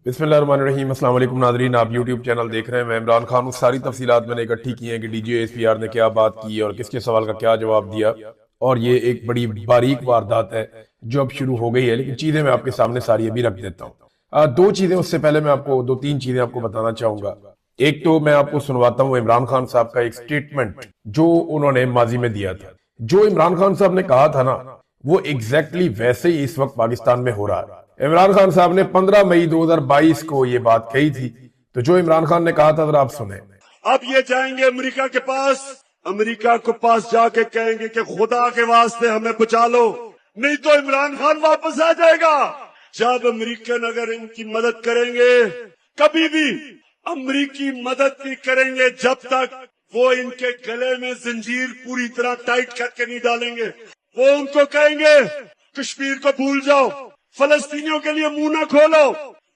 बिस्मिल्लाहिर्रहमानिर्रहीम। अस्सलाम वालेकुम नाज़रीन, आप यूट्यूब चैनल देख रहे हैं। मैं इमरान खान हूँ। सारी तफसीलात मैंने इकट्ठी की हैं कि DGSPR ने क्या बात की और किसके सवाल का क्या जवाब दिया। और ये एक बड़ी बारीक वारदात है जो अब शुरू हो गई है, लेकिन चीज़ें मैं आपके सामने सारी अभी रख देता हूँ। दो चीज़ें उससे पहले मैं आपको दो तीन चीज़ें आपको बताना चाहूँगा। एक तो मैं आपको सुनवाता हूँ इमरान खान साहब का एक स्टेटमेंट जो उन्होंने माजी में दिया था। जो इमरान खान साहब ने कहा था ना, वो एग्जैक्टली वैसे ही इस वक्त पाकिस्तान में हो रहा है। इमरान खान साहब ने 15 मई 2022 को ये बात कही थी। तो जो इमरान खान ने कहा था जरा आप सुने। अब ये जाएंगे अमेरिका के पास, अमेरिका के पास जाके कहेंगे कि खुदा के वास्ते हमें बचा लो, नहीं तो इमरान खान वापस आ जाएगा। जब अमेरिकन अगर इनकी मदद करेंगे, कभी भी अमेरिकी मदद नहीं करेंगे जब तक वो इनके गले में जंजीर पूरी तरह टाइट करके नहीं डालेंगे। वो उनको कहेंगे कश्मीर को भूल जाओ, फलस्तीनियों के लिए मुंह न खोलो,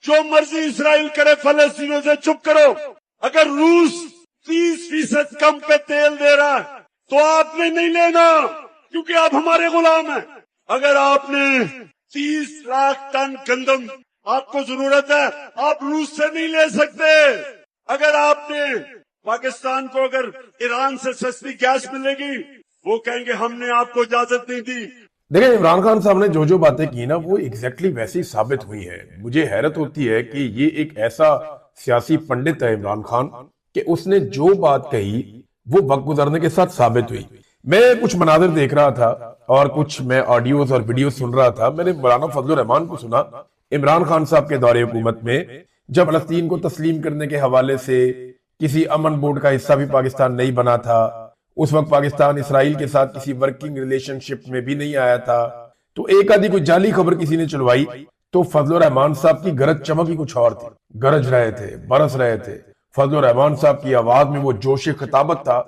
जो मर्जी इसराइल करे फलस्तीनियों से चुप करो। अगर रूस 30% कम पे तेल दे रहा है तो आपने नहीं लेना, क्योंकि आप हमारे गुलाम हैं। अगर आपने 30 लाख टन गंदम आपको जरूरत है, आप रूस से नहीं ले सकते। अगर आपने पाकिस्तान को अगर ईरान से सस्ती गैस मिलेगी, वो कहेंगे हमने आपको इजाजत नहीं दी। देखिए, इमरान खान साहब ने जो जो बातें की ना, वो एग्जैक्टली वैसी साबित हुई है। मुझे हैरत होती है कि ये एक ऐसा सियासी पंडित है इमरान खान कि उसने जो बात कही वो वक्त गुजरने के साथ साबित हुई। मैं कुछ मनाजिर देख रहा था और कुछ मैं ऑडियोज और वीडियो सुन रहा था। मैंने मौलाना फजलुर रहमान को सुना इमरान खान साहब के दौरे हुकूमत में, जब फलस्तीन को तस्लीम करने के हवाले से किसी अमन बोर्ड का हिस्सा भी पाकिस्तान नहीं बना था। उस वक्त पाकिस्तान इसराइल के साथ किसी वर्किंग रिलेशनशिप में भी नहीं आया था। तो एक आधी कोई जाली खबर किसी ने चलवाई तो फजलुर रहमान साहब की गरज चमक ही कुछ और थी। गरज रहे थे, बरस रहे थे। फजलुर रहमान साहब की आवाज में वो जोश खिताबत था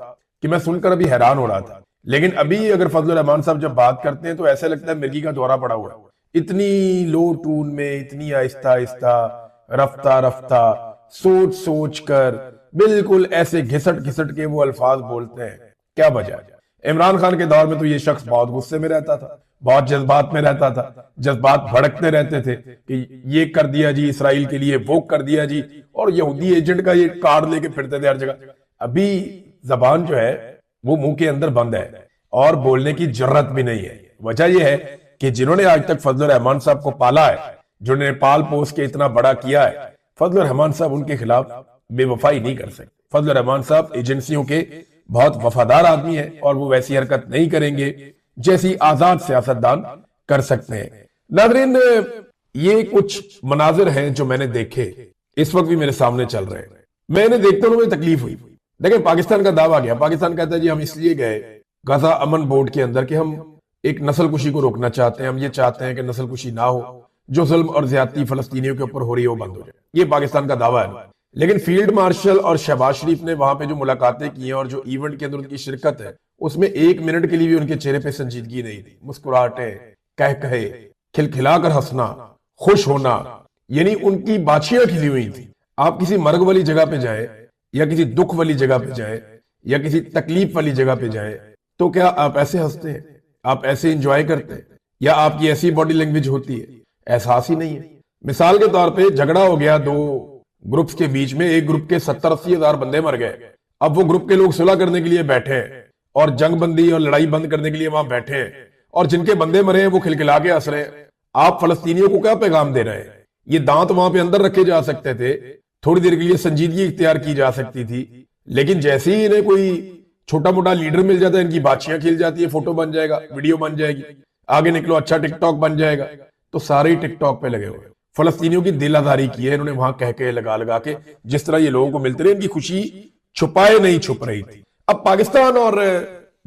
कि मैं सुनकर अभी हैरान हो रहा था। लेकिन अभी अगर फजलुर रहमान साहब जब बात करते हैं तो ऐसा लगता है मिर्गी का दौरा पड़ा हुआ है। इतनी लो टून में, इतनी आहिस्ता आहिस्ता, रफ्ता रफ्ता, सोच सोच कर, बिल्कुल ऐसे घिसट घिसट के वो अल्फाज बोलते हैं। क्या वजह है? इमरान खान के दौर में तो ये शख्स बहुत गुस्से में रहता था, बहुत जज्बात में रहता था। जज्बात भड़कते रहते थे कि ये कर दिया जी इसराइल के लिए, वो कर दिया जी, और यहूदी एजेंट का ये कार्ड लेके फिरते थे हर जगह। अभी जबान जो है वो मुंह के अंदर बंद है और बोलने की जरूरत भी नहीं है। वजह यह है कि जिन्होंने आज तक फजलुर रहमान साहब को पाला है, जिन्होंने पाल पोस के इतना बड़ा किया है, फजलुर रहमान साहब उनके खिलाफ बेवफाई नहीं कर सकते। फजलुर रहमान साहब एजेंसियों के बहुत वफादार आदमी है और वो वैसी हरकत नहीं करेंगे जैसी आजाद सियासतदान कर सकते हैं। नाज़रीन, ये कुछ मनाजिर हैं जो मैंने देखे, इस वक्त भी मेरे सामने चल रहे हैं। मैंने देखते हुए मुझे तकलीफ हुई। देखिए, पाकिस्तान का दावा गया, पाकिस्तान कहता है जी हम इसलिए गए गजा अमन बोर्ड के अंदर कि हम एक नस्ल कुशी को रोकना चाहते हैं। हम ये चाहते हैं कि नस्ल कुशी ना हो, जो जुल्म और ज्यादती फलस्तीनियों के ऊपर हो रही है वो बंद हो जाए। ये पाकिस्तान का दावा है। लेकिन फील्ड मार्शल और शहबाज शरीफ ने वहां पे जो मुलाकातें की हैं और जो इवेंट के अंदर उनकी शिरकत है, उसमें एक मिनट के लिए भी उनके चेहरे पे संजीदगी नहीं थी। मुस्कुराहटे, कह कहे, खिलखिलाकर हंसना, खुश होना, यानी उनकी बाछियां खिली हुई थी। आप किसी मर्ग वाली जगह पे जाए या किसी दुख वाली जगह पे जाए या किसी तकलीफ वाली जगह पे जाए तो क्या आप ऐसे हंसते हैं, आप ऐसे इंजॉय करते हैं, या आपकी ऐसी बॉडी लैंग्वेज होती है? एहसास ही नहीं है। मिसाल के तौर पे झगड़ा हो गया दो ग्रुप्स के बीच में, एक ग्रुप के 70-80 हजार बंदे मर गए। अब वो ग्रुप के लोग सुलह करने के लिए बैठे हैं और जंग बंदी और लड़ाई बंद करने के लिए वहां बैठे हैं, और जिनके बंदे मरे हैं वो खिलखिला के हंस रहे हैं। आप फलस्तीनियों को क्या पैगाम दे रहे हैं? ये दांत वहां पे अंदर रखे जा सकते थे, थोड़ी देर के लिए संजीदगी इख्तियार की जा सकती थी, लेकिन जैसे ही इन्हें कोई छोटा मोटा लीडर मिल जाता है, इनकी बाछियां खिल जाती है, फोटो बन जाएगा, वीडियो बन जाएगी, आगे निकलो अच्छा टिकटॉक बन जाएगा। तो सारे ही टिकटॉक पे लगे हुए। फलस्तीनियों की दिल आजारी की है इन्होंने वहां कह के लगा लगा के, जिस तरह ये लोगों को मिलते रहे, इनकी खुशी छुपाए नहीं छुप रही थी। अब पाकिस्तान और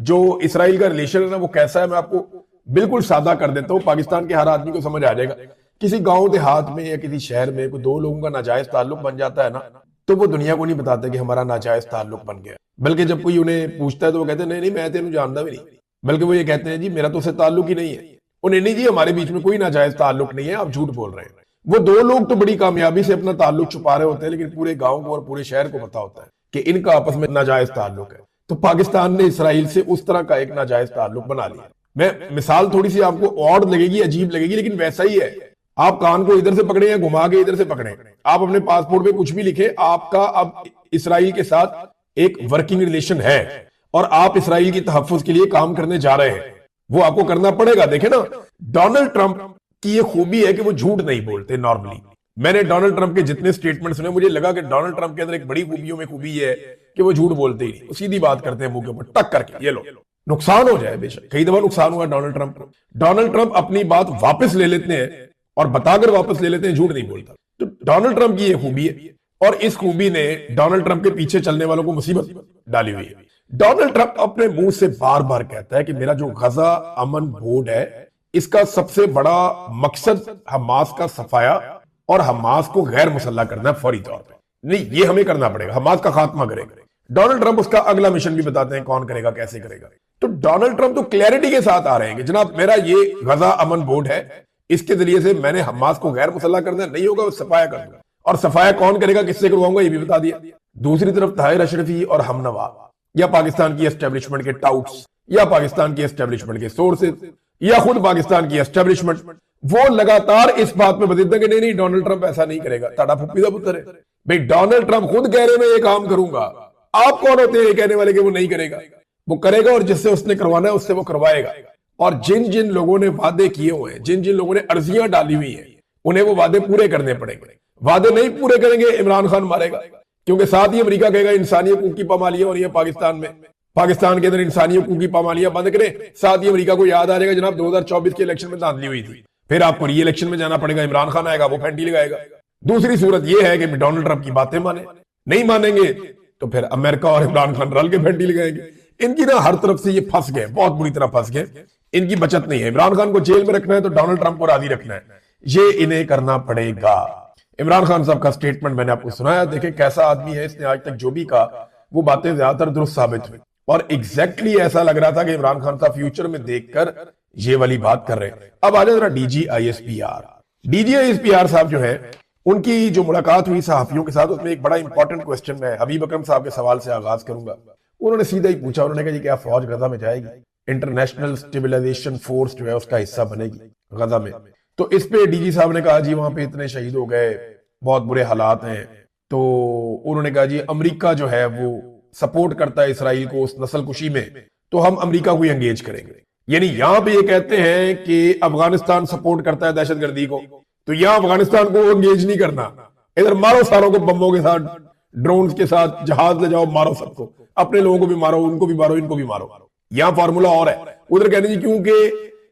जो इसराइल का रिलेशन है ना, वो कैसा है मैं आपको बिल्कुल सादा कर देता हूँ। पाकिस्तान के हर आदमी को समझ आ जाएगा। किसी गांव देहात में या किसी शहर में कोई दो लोगों का नाजायज ताल्लुक बन जाता है ना, तो वो दुनिया को नहीं बताते कि हमारा नाजायज ताल्लुक बन गया। बल्कि जब कोई उन्हें पूछता है तो वो कहते हैं नहीं नहीं मैं तेन जानता भी नहीं। बल्कि वो ये कहते हैं जी मेरा तो उससे ताल्लुक ही नहीं है। उन्हें नहीं जी हमारे बीच में कोई नाजायज ताल्लुक नहीं है, आप झूठ बोल रहे हैं। वो दो लोग तो बड़ी कामयाबी से अपना ताल्लुक छुपा रहे होते हैं, लेकिन पूरे गांव को और पूरे शहर को पता होता है कि इनका आपस में नाजायज ताल्लुक है। तो पाकिस्तान ने इसराइल से उस तरह का एक नाजायज ताल्लुक बना लिया। मैं मिसाल थोड़ी सी आपको और लगेगी, अजीब लगेगी, लेकिन वैसा ही है। आप कान को इधर से पकड़े या घुमा के इधर से पकड़े, आप अपने पासपोर्ट पे कुछ भी लिखे, आपका अब इसराइल के साथ एक वर्किंग रिलेशन है और आप इसराइल की तहफ्फुज के लिए काम करने जा रहे हैं, वो आपको करना पड़ेगा। देखे ना, डोनाल्ड ट्रंप की ये खूबी है कि वो झूठ नहीं बोलते नॉर्मली। मैंने डोनाल्ड ट्रंप के जितने स्टेटमेंट सुने, मुझे लगा कि डोनाल्ड ट्रंप के अंदर एक बड़ी खूबियों में खूबी ये है कि वो झूठ बोलते ही नहीं, वो सीधी बात करते हैं मुंह के ऊपर टक करके। ये लो, नुकसान हो जाए बेशक, कई दफा नुकसान हुआ डोनाल्ड ट्रंप को। डोनाल्ड ट्रंप अपनी बात वापस ले लेते हैं और बताकर वापस ले लेते हैं, झूठ नहीं बोलता। तो डोनाल्ड ट्रंप की ये खूबी है और इस खूबी ने डोनाल्ड ट्रंप के पीछे चलने वालों को मुसीबत डाली हुई है। डोनाल्ड ट्रंप अपने मुंह से बार बार कहता है कि मेरा जो गजा अमन बोर्ड है, इसका सबसे बड़ा मकसद हमास का सफाया और हमास को गैर मुसल्ला करना है फौरी तौर पे। नहीं, ये हमें करना पड़ेगा, हमास का खात्मा करेगा। डोनाल्ड ट्रंप उसका अगला मिशन भी बताते हैं कौन करेगा, कैसे करेगा। तो डोनाल्ड ट्रंप तो क्लैरिटी के साथ आ रहे हैं कि जनाब मेरा ये गजा अमन बोर्ड है, इसके जरिए से मैंने हमास को गैर मुसल्ला करना नहीं होगा, सफाया करूंगा। और सफाया कौन करेगा, किससे करवाऊंगा, ये भी बता दिया। दूसरी तरफ ताहिर अशरफी और हमनवा या पाकिस्तान की एस्टेब्लिशमेंट के टाउट्स या पाकिस्तान की एस्टेब्लिशमेंट के सोर्सेज या खुद पाकिस्तान की एस्टेब्लिशमेंट, वो लगातार इस बात पे बदलते हैं कि नहीं नहीं डोनाल्ड ट्रंप ऐसा नहीं करेगा। ताड़ा फुप्पी का पुत्र है भाई, डोनाल्ड ट्रंप खुद कह रहे मैं ये काम करूंगा, आप कौन होते हैं ये कहने वाले कि वो नहीं करेगा? वो करेगा और जिससे उसने करवाना है उससे वो करवाएगा। और जिन जिन लोगों ने वादे किए हुए हैं, जिन जिन लोगों ने अर्जियां डाली हुई हैं, उन्हें वो वादे पूरे करने पड़ेंगे। वादे नहीं पूरे करेंगे, इमरान खान मारेगा, क्योंकि साथ ही अमेरिका कहेगा इंसानी हकूक की पामालियां हो रही है पाकिस्तान में, पाकिस्तान के अंदर इंसानी हकूक की पामालियां बंद करें। साथ ही अमेरिका को याद आ जाएगा जनाब 2024 के इलेक्शन में धांधली हुई थी, फिर आपको री इलेक्शन में जाना पड़ेगा, इमरान खान आएगा, वो फैंटी लगाएगा। दूसरी सूरत यह है कि डोनाल्ड ट्रंप की बातें माने, नहीं मानेंगे तो फिर अमेरिका और इमरान खान रल के फैंटी लगाएंगे। इनकी ना हर तरफ से ये फंस गए, बहुत बुरी तरह फंस गए, इनकी बचत नहीं है। इमरान खान को जेल में रखना है तो डोनाल्ड ट्रंप को राजी रखना है, ये इन्हें करना पड़ेगा। इमरान खान साहब का स्टेटमेंट मैंने आपको सुनाया, देखें कैसा आदमी है, इसने आज तक जो भी कहा वो बातें ज्यादातर दुरुस्त साबित हुई और एग्जैक्टली ऐसा लग रहा था कि इमरान खान साहब फ्यूचर में देखकर ये वाली बात कर रहे हैं। अब आ जाए जरा डीजीआईएसपीआर साहब जो है, उनकी जो मुलाकात हुई सहाफियों के साथ, उसमें एक बड़ा इंपॉर्टेंट क्वेश्चन मैं हबीब अकरम साहब के सवाल से आगाज करूंगा। उन्होंने सीधा ही पूछा, उन्होंने कहा जी क्या फौज गजा में जाएगी, इंटरनेशनल स्टेबलाइजेशन फोर्स जो है उसका हिस्सा बनेगी गजा में? तो इस पे डीजी साहब ने कहा जी वहां पे इतने शहीद हो गए, बहुत बुरे हालात हैं। तो उन्होंने कहा जी अमेरिका जो है वो सपोर्ट करता है इसराइल को उस नस्लकुशी में, तो हम अमेरिका को ही एंगेज करेंगे। यानी यहां पे ये कहते हैं कि अफगानिस्तान सपोर्ट करता है दहशतगर्दी को, तो यहां अफगानिस्तान को एंगेज नहीं करना, इधर मारो सारों को बम्बों के साथ, ड्रोन के साथ, जहाज ले जाओ, मारो सबको, अपने लोगों को भी मारो, उनको भी मारो, इनको भी मारो। यहां फॉर्मूला और है। उधर कहते जी क्योंकि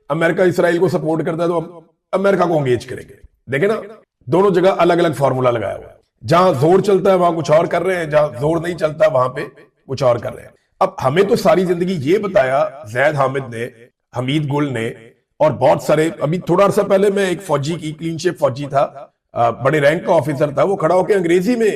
अमेरिका इसराइल को सपोर्ट करता है तो हम अमेरिका को एंगेज करेंगे। देखे ना, दोनों जगह अलग अलग फॉर्मूला लगाया हुआ है। जहां जोर चलता है वहां कुछ और कर रहे हैं, जहां जोर नहीं चलता वहां पे कुछ और कर रहे हैं। अब हमें तो सारी जिंदगी ये बताया जैद हामिद ने, हमीद गुल ने और बहुत सारे, अभी थोड़ा अर्सा पहले मैं एक फौजी की, क्लीन शेप फौजी था, बड़े रैंक का ऑफिसर था, वो खड़ा होकर अंग्रेजी में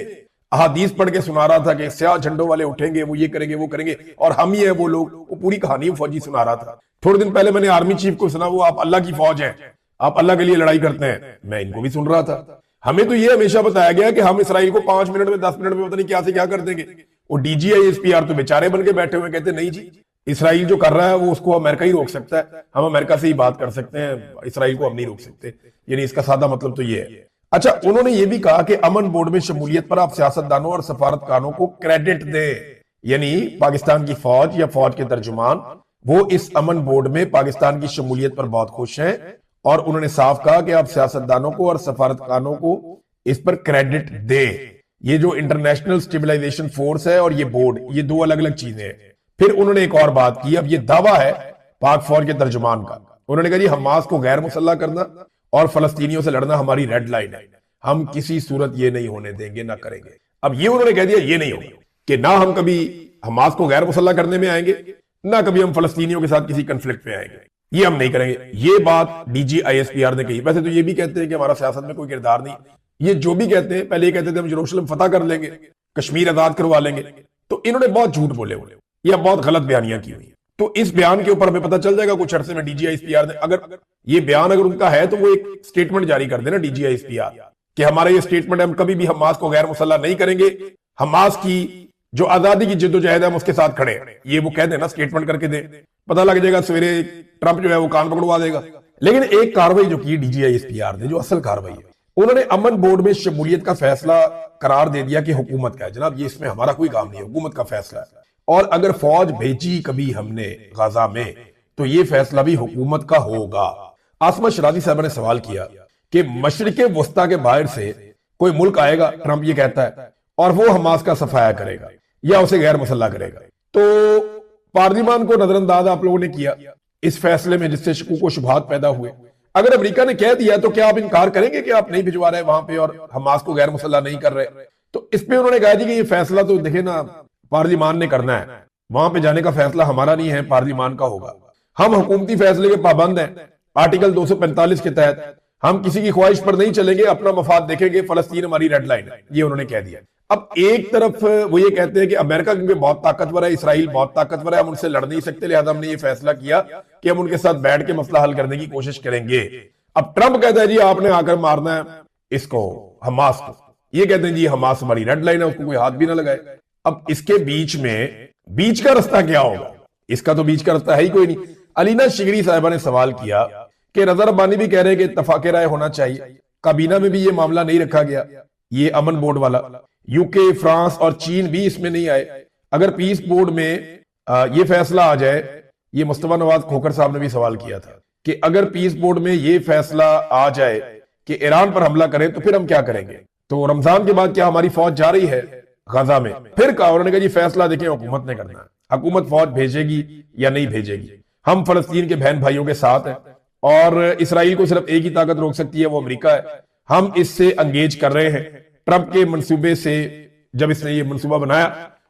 अहादीस पढ़ के सुना रहा था कि स्याह झंडों वाले उठेंगे, वो ये करेंगे, वो करेंगे, और हम ही है वो लोग। वो पूरी कहानी फौजी सुना रहा था। थोड़े दिन पहले मैंने आर्मी चीफ को सुना, वो आप अल्लाह की फौज है, आप अल्लाह के लिए लड़ाई करते हैं। मैं इनको भी सुन रहा था। हमें तो ये हमेशा बताया गया कि हम इसराइल को 5 मिनट में 10 मिनट में पता नहीं क्या से क्या कर देंगे। वो डीजीआईएसपीआर तो बेचारे बन के बैठे हुए कहते नहीं जी, इसराइल जो कर रहा है वो उसको अमेरिका ही रोक सकता है, हम अमेरिका से ही बात कर सकते हैं, इसराइल को हम नहीं रोक सकते। यानी इसका सादा मतलब तो ये है। अच्छा, उन्होंने ये भी कहा कि अमन बोर्ड में शमूलियत पर आप सियासतदानों और सफारतखानों को क्रेडिट दें। यानी पाकिस्तान की फौज या फौज के तर्जुमान वो इस अमन बोर्ड में पाकिस्तान की शमूलियत पर बहुत खुश हैं और उन्होंने साफ कहा कि आप सियासतदानों को और सफारतखानों को इस पर क्रेडिट दें। ये जो इंटरनेशनल स्टेबलाइजेशन फोर्स है और ये बोर्ड, ये दो अलग अलग चीजें हैं। फिर उन्होंने एक और बात की, अब ये दावा है पाक फौज के तर्जुमान का। उन्होंने कहा जी हमास को गैर मुसल्ला करना और फलस्तीनियों से लड़ना हमारी रेड लाइन है, हम किसी सूरत ये नहीं होने देंगे, ना करेंगे। अब ये उन्होंने कह दिया ये नहीं होगा कि ना हम कभी हमास को गैर मुसल्ला करने में आएंगे, ना कभी हम फलस्तीनियों के साथ किसी कंफ्लिक्ट में आएंगे, ये हम नहीं करेंगे। ये बात डीजीआईएसपीआर ने कही। वैसे तो ये भी कहते हैं कि हमारा सियासत में कोई किरदार नहीं। ये जो भी कहते हैं, पहले ये कहते थे हम यरूशलेम फतह कर लेंगे, कश्मीर आजाद करवा लेंगे, तो इन्होंने बहुत झूठ बोले हुए या बहुत गलत बयानियां की हुई। तो इस बयान के ऊपर हमें पता चल जाएगा कुछ अरसे में डीजीआईएसपीआर ने, अगर ये बयान अगर उनका है तो वो एक स्टेटमेंट जारी कर देना डीजीआईएसपीआर कि हमारा ये स्टेटमेंट है, हम कभी भी हमास को गैर मुसल्ला नहीं करेंगे, हमास की जो आजादी की जिद्दोजहद है हम उसके साथ खड़े हैं। ये वो कह देना, स्टेटमेंट करके दे, पता लग जाएगा सवेरे ट्रंप जो है वो कान पकड़वा देगा, लेकिन एक कार्रवाई जो की DGISPR ने, जो असल कार्रवाई है, उन्होंने अमन बोर्ड में शमूलियत का फैसला करार दे दिया कि हुकूमत का है। जनाब ये इसमें हमारा कोई काम नहीं है, हुकूमत का फैसला है। और अगर फौज भेजी कभी हमने गाजा में तो ये फैसला भी हुकूमत का होगा। आसमा शराजी साहब ने सवाल किया कि मशरिक वस्ता के बाहर से कोई मुल्क आएगा, ट्रंप ये कहता है, और वो हमास का सफाया करेगा या उसे गैर मुसल्ला करेगा। तो पार्लिमान को नजरअंदाज आप लोगों ने किया इस फैसले में, जिससे शकूक व शुबहात पैदा हुए। अगर अमेरिका ने कह दिया तो क्या आप इनकार करेंगे कि आप नहीं भिजवा रहे वहां पे और हमास को गैर मुसल्ला नहीं कर रहे? तो इस पे उन्होंने कहा जी कि ये फैसला तो देखे ना पार्लिमान ने करना है, वहां पे जाने का फैसला हमारा नहीं है, पार्लिमान का होगा। हम हुकूमती फैसले के पाबंद हैं, आर्टिकल 245 के तहत हम किसी की ख्वाहिश पर नहीं चलेंगे, अपना मफाद देखेंगे, फलस्तीन हमारी रेड लाइन है, ये उन्होंने कह दिया। अब एक तरफ वो ये कहते हैं कि अमेरिका क्योंकि बहुत ताकतवर है, इसराइल बहुत ताकतवर है, हम उनसे लड़ नहीं सकते, लिहाजा हमने ये फैसला किया कि हम उनके साथ बैठ के मसला हल करने की कोशिश करेंगे। अब ट्रंप कहता है जी आपने आकर मारना है इसको, हमास को, ये कहते हैं जी हमास हमारी रेड लाइन है, उसको कोई हाथ भी ना लगाए। अब इसके बीच में बीच का रास्ता क्या होगा? इसका तो बीच का रास्ता है ही कोई नहीं। अलीना शिगरी साहिबा ने सवाल किया कि रजा रब्बानी भी कह रहे हैं कि इत्तफाक राय होना चाहिए, काबीना में भी ये मामला नहीं रखा गया, ये अमन बोर्ड वाला। यूके, फ्रांस और चीन भी इसमें नहीं आए। अगर पीस बोर्ड में ये फैसला आ जाए, ये मुस्तफा नवाज खोखर साहब ने भी सवाल किया था कि अगर पीस बोर्ड में ये फैसला आ जाए कि ईरान पर हमला करें तो फिर हम क्या करेंगे? तो रमजान के बाद क्या हमारी फौज जा रही है गाजा में? फिर कहा, उन्होंने कहा जी फैसला देखें हुकूमत ने करना है, हुकूमत फौज भेजेगी या नहीं भेजेगी। हम फलस्तीन के बहन भाइयों के साथ हैं और इसराइल को सिर्फ एक ही ताकत रोक सकती है, वो अमेरिका है। हम इससे अंगेज कर रहे हैं। ट्रंप के मंसूबे से जब इसने ये मंसूबा बनाया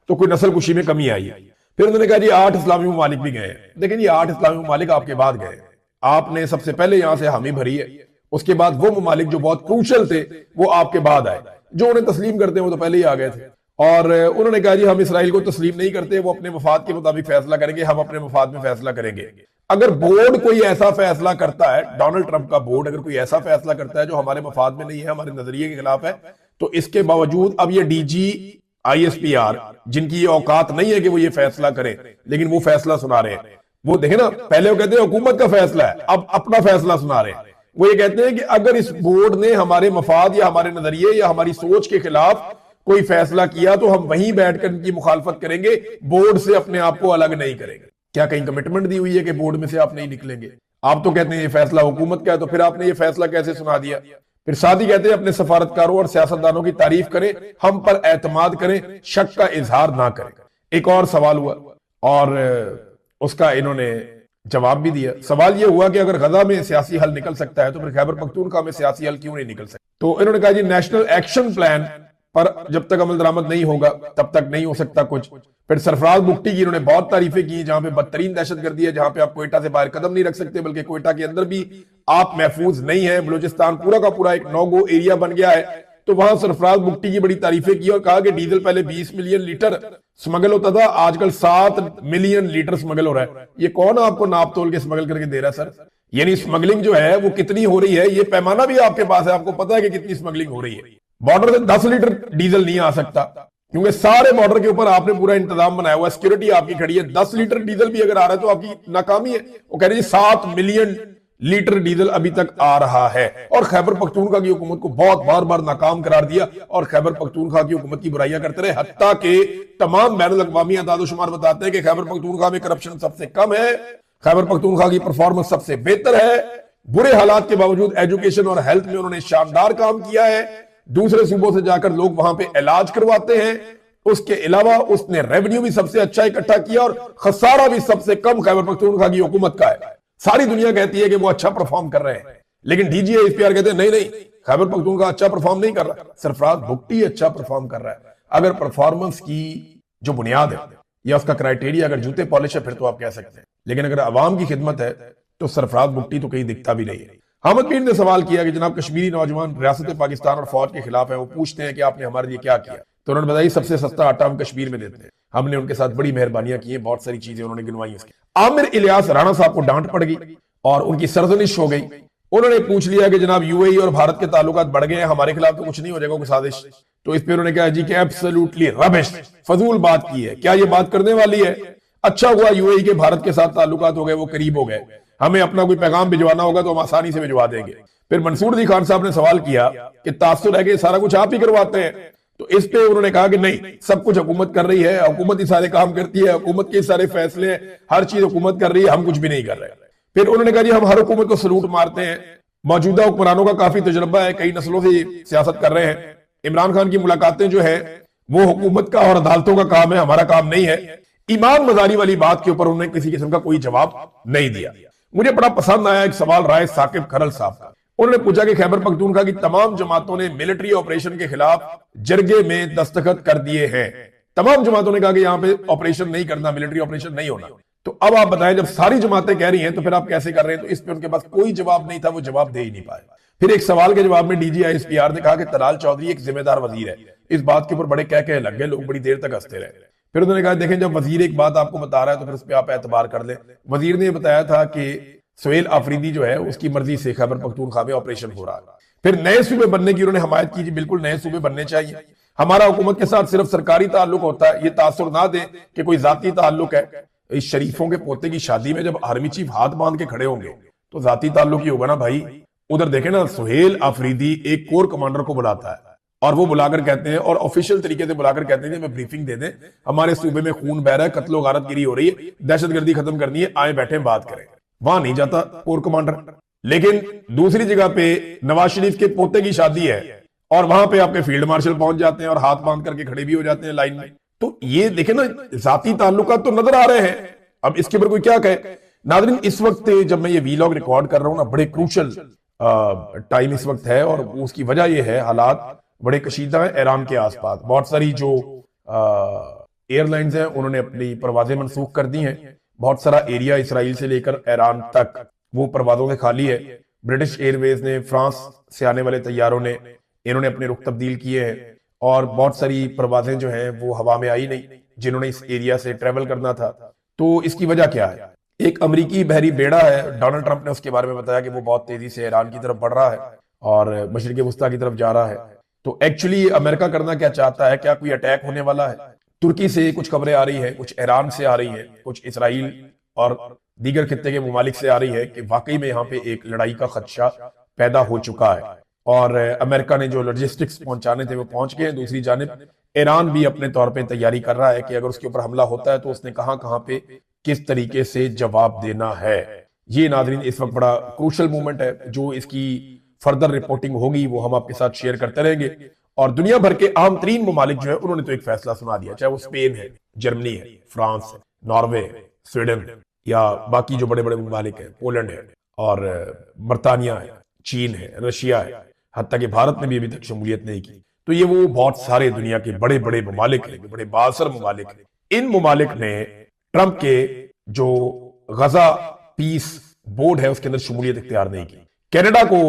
तो कोई नस्ल कुशी में कमी आई है। फिर उन्होंने कहा जी 8 इस्लामी ममालिक भी गए हैं। देखें जी 8 इस्लामी ममालिक आपके बाद गए, आपने सबसे पहले यहां से हामी भरी है, उसके बाद वो ममालिक जो बहुत क्रूशल थे वो आपके बाद आए, जो उन्हें तस्लीम करते हैं वो तो पहले ही आ गए थे। और उन्होंने कहा जी हम इसराइल को तस्लीम नहीं करते, वो अपने मफाद के मुताबिक फैसला करेंगे, हम अपने मफाद में फैसला करेंगे। अगर बोर्ड कोई ऐसा फैसला करता है, डोनाल्ड ट्रंप का बोर्ड अगर कोई ऐसा फैसला करता है जो हमारे मफाद में नहीं है, हमारे नजरिए के खिलाफ है, तो इसके बावजूद अब ये DGISPR जिनकी ये औकात नहीं है कि वो ये फैसला करें, लेकिन वो फैसला सुना रहे हैं। वो देखे ना, पहले वो कहते हैं हुकूमत का फैसला है, अब अपना फैसला सुना रहे हैं। वो ये कहते हैं कि अगर इस बोर्ड ने हमारे मफाद या हमारे नजरिए या हमारी सोच के खिलाफ कोई फैसला किया तो हम वहीं बैठकर इनकी मुखालफत करेंगे, बोर्ड से अपने आप को अलग नहीं करेंगे। क्या कहीं कमिटमेंट दी हुई है कि बोर्ड में से आप नहीं निकलेंगे? आप तो कहते हैं ये फैसला हुकूमत का है, तो फिर आपने ये फैसला कैसे सुना दिया? फिर साथ ही कहते हैं अपने सफारतकारों और सियासतदानों की तारीफ करें, हम पर एतमाद करें, शक का इजहार ना करें। एक और सवाल हुआ और उसका इन्होंने जवाब भी दिया। सवाल यह हुआ कि अगर गजा में सियासी हल निकल सकता है तो फिर खैबर पख्तूनख्वा में सियासी हल क्यों नहीं निकल सकता? तो इन्होंने कहा जी नेशनल एक्शन प्लान पर जब तक अमल दरामद नहीं होगा तब तक नहीं हो सकता कुछ। फिर सरफराज बुगटी की इन्होंने बहुत तारीफें की, जहां पे बदतरीन दहशतगर्दी है, जहां पे आप कोयटा से बाहर कदम नहीं रख सकते, बल्कि कोयटा के अंदर भी आप महफूज नहीं है, बलूचिस्तान पूरा का पूरा एक नो गो एरिया बन गया है। तो वहां सरफराज बुगटी की बड़ी तारीफें की और कहा कि डीजल पहले 20 मिलियन लीटर स्मगल होता था, आजकल 7 मिलियन लीटर स्मगल हो रहा है। ये कौन आपको नाप तोल के स्मगल करके दे रहा है सर? यानी स्मगलिंग जो है वो कितनी हो रही है, ये पैमाना भी आपके पास है, आपको पता है कि कितनी स्मगलिंग हो रही है। बॉर्डर से 10 लीटर डीजल नहीं आ सकता क्योंकि सारे बॉर्डर के ऊपर आपने पूरा इंतजाम बनाया हुआ है, सिक्योरिटी आपकी खड़ी है। 10 लीटर डीजल भी अगर आ रहा है तो आपकी नाकामी है। वो कह रहे हैं 7 मिलियन लीटर डीजल अभी तक आ रहा है और खैबर पख्तूनख्वा की हुकूमत को बहुत बार बार नाकाम करार दिया और खैबर पख्तूनख्वा की हुकूमत की बुराइयां करते रहे। हत्ता के तमाम बैनुल अक़वामी अदाद-ओ-शुमार बताते हैं कि खैबर पख्तूनख्वा में करप्शन सबसे कम है, खैबर पख्तूनख्वा की परफॉर्मेंस सबसे बेहतर है। बुरे हालात के बावजूद एजुकेशन और हेल्थ में उन्होंने शानदार काम किया है। दूसरे सूबों से जाकर लोग वहां पे इलाज करवाते हैं। उसके अलावा उसने रेवेन्यू भी सबसे अच्छा इकट्ठा किया और खसारा भी सबसे कम खैबर पख्तूनख्वा की हुकूमत का है। सारी दुनिया कहती है कि वो अच्छा परफॉर्म कर रहे हैं, लेकिन DGISPR कहते हैं नहीं नहीं, खैबर पख्तूनख्वा अच्छा परफॉर्म नहीं कर रहा, सरफराज भुगटी अच्छा परफॉर्म कर रहा है। अगर परफॉर्मेंस की जो बुनियाद है या उसका क्राइटेरिया अगर जूते पॉलिश है फिर तो आप कह सकते हैं, लेकिन अगर अवाम की खिदमत है तो सरफराज भुगटी तो कहीं दिखता भी नहीं है। हामिद पीर ने सवाल किया कि जनाब कश्मीरी नौजवान रियासत पाकिस्तान और फौज के खिलाफ है, वो पूछते हैं कि आपने हमारे लिए क्या किया। तो उन्होंने बताया सबसे सस्ता आटा हम कश्मीर में देते हैं, हमने उनके साथ बड़ी मेहरबानियां की है, बहुत सारी चीजें उन्होंने गिनवाई। आमिर इलियास राणा साहब को डांट पड़ गई और उनकी सरजनिश हो गई। उन्होंने पूछ लिया कि जनाब UAE और भारत के ताल्लुकात बढ़ गए हैं, हमारे खिलाफ तो कुछ नहीं हो जाएगा कोई साजिश। तो इस पर उन्होंने कहा जी कि एब्सोल्युटली रबिश, फजूल बात की है, क्या ये बात करने वाली है? अच्छा हुआ UAE के भारत के साथ ताल्लुकात हो गए, वो करीब हो गए, हमें अपना कोई पैगाम भिजवाना होगा तो हम आसानी से भिजवा देंगे। फिर मंसूर अली खान साहब ने सवाल किया कि तासुर है कि सारा कुछ आप ही करवाते हैं, तो इस पे उन्होंने कहा कि नहीं, सब कुछ हुकूमत कर रही है, हुकूमत ही सारे काम करती है, हुकूमत के सारे फैसले, हर चीज हुकूमत कर रही है, हम कुछ भी नहीं कर रहे। फिर उन्होंने कहा जी हम हर हुकूमत को सलूट मारते हैं, मौजूदा हुक्मरानों का काफी तजुर्बा है, कई नस्लों से सियासत कर रहे हैं, इमरान खान की मुलाकातें जो है वो हुकूमत का और अदालतों का काम है, हमारा काम नहीं है। ईमान मजारी वाली बात के ऊपर उन्होंने किसी किस्म का कोई जवाब नहीं दिया। मुझे बड़ा पसंद आया एक सवाल राय साकिब खरल साहब का। उन्होंने पूछा कि खैबर पख्तूनख्वा की तमाम जमातों ने मिलिट्री ऑपरेशन के खिलाफ जरगे में दस्तखत कर दिए हैं। तमाम जमातों ने कहा कि यहां पे ऑपरेशन नहीं करना, मिलिट्री ऑपरेशन नहीं होना। तो अब आप बताएं, जब सारी जमातें कह रही हैं तो फिर आप कैसे कर रहे हैं? तो इस पे उनके पास कोई जवाब नहीं था, वो जवाब दे ही नहीं पाए। फिर एक सवाल के जवाब में DGISPR ने कहा कि तलाल चौधरी एक जिम्मेदार वजीर है। इस बात के ऊपर बड़े कह लग गए, लोग बड़ी देर तक हंसते रहे। फिर उन्होंने कहा देखें, जब वजीर एक बात आपको बता रहा है तो फिर उस पर आप एतबार कर लें। वजीर ने बताया था कि सुहेल आफरीदी जो है उसकी मर्जी से खैबर पख्तूनख्वा में ऑपरेशन हो रहा है। फिर नए सूबे बनने की उन्होंने हमायत की, बिल्कुल नए सूबे बनने चाहिए, हमारा हुकूमत के साथ सिर्फ सरकारी ताल्लुक होता है, ये तासुर ना दे कि कोई जाती ताल्लुक है। इस शरीफों के पोते की शादी में जब आर्मी चीफ हाथ बांध के खड़े होंगे तो जाती ताल्लुक ही होगा ना भाई। उधर देखे ना, सुहेल आफरीदी एक कोर कमांडर को बुलाता है और वो बुलाकर कहते हैं, और ऑफिशियल तरीके से बुलाकर कहते हैं कि हमें ब्रीफिंग दे दें, हमारे सूबे में खून बह रहा है, कत्लो गारतगिरी हो रही है, दहशतगर्दी खत्म करनी है, आए बैठे बात करें। वहां नहीं जाता कोर कमांडर। लेकिन दूसरी जगह पे नवाज शरीफ के पोते की शादी है और वहां पे आपके फील्ड मार्शल पहुंच जाते हैं और हाथ बांध करके खड़े भी हो जाते हैं लाइन में। तो ये देखे ना, जाती ताल्लुकात तो नजर आ रहे हैं। अब इसके ऊपर कोई क्या कहे? नाज़रीन, इस वक्त जब मैं ये वीलॉग रिकॉर्ड कर रहा हूं ना, बड़े क्रूशल टाइम इस वक्त है, और उसकी वजह यह है हालात बड़े कशीदा है ईरान के आसपास। बहुत सारी जो एयरलाइंस हैं उन्होंने अपनी परवाजें मनसूख कर दी हैं। बहुत सारा एरिया इसराइल से लेकर ईरान तक वो परवाजों से खाली है। ब्रिटिश एयरवेज ने, फ्रांस से आने वाले तैयारों ने, इन्होंने अपने रुख तब्दील किए हैं और बहुत सारी परवाजें जो हैं वो हवा में आई नहीं, जिन्होंने इस एरिया से ट्रेवल करना था। तो इसकी वजह क्या है? एक अमेरिकी बहरी बेड़ा है, डोनाल्ड ट्रंप ने उसके बारे में बताया कि वो बहुत तेजी से ईरान की तरफ बढ़ रहा है और मशरिक वस्ता की तरफ जा रहा है। तो एक्चुअली अमेरिका करना क्या चाहता है? क्या कोई अटैक होने वाला है? तुर्की से कुछ खबरें आ रही है, कुछ ईरान से आ रही है, कुछ इसराइल और दीगर खित्ते के मुमालिक से आ रही है कि वाकई में यहाँ पे एक लड़ाई का खदशा पैदा हो चुका है और अमेरिका ने जो लॉजिस्टिक्स पहुंचाने थे वो पहुंच गए हैं। दूसरी जानिब ईरान भी अपने तौर पे तैयारी कर रहा है कि अगर उसके ऊपर हमला होता है तो उसने कहां कहां पे किस तरीके से जवाब देना है। ये नाज़रीन इस वक्त बड़ा क्रूशल मोमेंट है। जो इसकी फर्दर रिपोर्टिंग होगी वो हम आपके साथ शेयर करते रहेंगे। और दुनिया भर के आम तरीन मुमालिक जो है उन्होंने तो एक फैसला सुना दिया, चाहे वो स्पेन है, जर्मनी है, फ्रांस है, नॉर्वे है, स्वीडन या बाकी जो बड़े बड़े मुमालिक है, पोलैंड है और बरतानिया है, चीन है, रशिया है, हत्ता कि भारत ने भी अभी तक शमूलियत नहीं की। तो ये वो बहुत सारे दुनिया के बड़े बड़े मुमालिक हैं, बड़े बासर मुमालिक हैं। इन मुमालिक ने ट्रंप के जो गजा पीस बोर्ड है उसके अंदर शमूलियत इख्तियार नहीं की। कनाडा को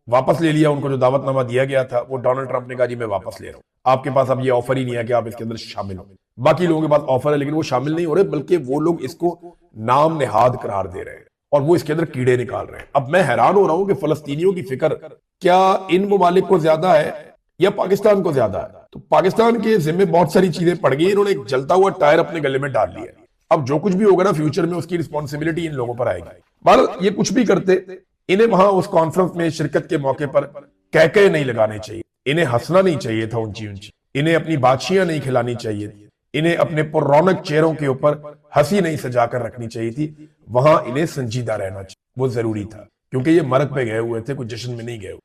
वापस ले लिया, उनको जो दावतनामा दिया गया था वो डोनाल्ड ट्रंप ने कहा जी मैं वापस ले रहा हूं, आपके पास अब ये ऑफर ही नहीं है कि आप इसके अंदर शामिल हो। बाकी लोगों के पास ऑफर है लेकिन वो शामिल नहीं हो रहे, बल्कि वो लोग इसको नाम नेहाद करार दे रहे हैं और वो इसके अंदर कीड़े निकाल रहे हैं। अब मैं हैरान हो रहा हूं कि फलस्तीनियों की फिक्र क्या इन मुमालिक को ज्यादा है या पाकिस्तान को ज्यादा है? तो पाकिस्तान के जिम्मे बहुत सारी चीजें पड़ गई, इन्होंने एक जलता हुआ टायर अपने गले में डाल लिया। अब जो कुछ भी होगा ना फ्यूचर में उसकी रिस्पॉन्सिबिलिटी इन लोगों पर आएगी। बहरहाल ये कुछ भी करते, इन्हें वहां उस कॉन्फ्रेंस में शिरकत के मौके पर कहके नहीं लगाने चाहिए, इन्हें हंसना नहीं चाहिए था ऊंची ऊंची, इन्हें अपनी बादशियां नहीं खिलानी चाहिए थी, इन्हें अपने पुररौनक चेहरों के ऊपर हंसी नहीं सजाकर रखनी चाहिए थी। वहां इन्हें संजीदा रहना चाहिए, वो जरूरी था क्योंकि ये मरग पे गए हुए थे, कुछ जश्न में नहीं गए हुए।